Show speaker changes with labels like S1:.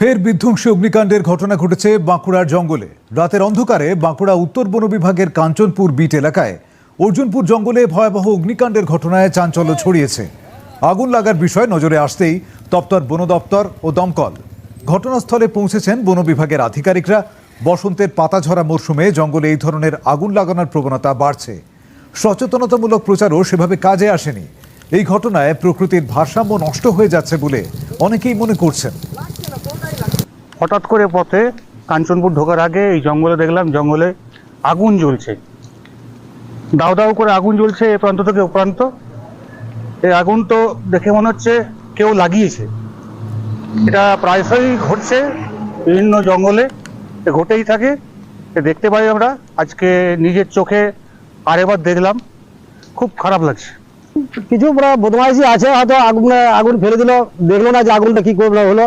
S1: ফের বিধ্বংসী অগ্নিকাণ্ডের ঘটনা ঘটেছে বাঁকুড়ার জঙ্গলে। রাতের অন্ধকারে বাঁকুড়া উত্তর বন বিভাগের কাঞ্চনপুর বিট এলাকায় অর্জুনপুর জঙ্গলে ভয়াবহ অগ্নিকাণ্ডের ঘটনায় চাঞ্চল্য ছড়িয়েছে। আগুন লাগার বিষয় নজরে আসতেই তপ্তর বন দপ্তর ও দমকল। ঘটনাস্থলে পৌঁছেছেন বন বিভাগের আধিকারিকরা। বসন্তের পাতাঝরা মরশুমে জঙ্গলে এই ধরনের আগুন লাগানোর প্রবণতা বাড়ছে। সচেতনতামূলক প্রচারও সেভাবে কাজে আসেনি। এই ঘটনায় প্রকৃতির ভারসাম্য নষ্ট হয়ে যাচ্ছে বলে অনেকেই মনে করছেন।
S2: হঠাৎ করে পথে কাঞ্চনপুর ঢোকার আগে এই জঙ্গলে দেখলাম জঙ্গলে আগুন জ্বলছে, দাউ দাউ করে আগুন জ্বলছে এ প্রান্ত থেকে ও প্রান্ত। এই আগুন তো দেখে মনে হচ্ছে কেউ লাগিয়েছে। এটা প্রায়শই ঘটছে বিভিন্ন জঙ্গলে, ঘটেই থাকে, দেখতে পাই আমরা। আজকে নিজের চোখে আরেকবার দেখলাম, খুব খারাপ লাগছে।
S3: কিছু বদমাইশি আছে, হয়তো আগুন ফেলে দিল, দেখলো না যে আগুনটা কি করে হলো।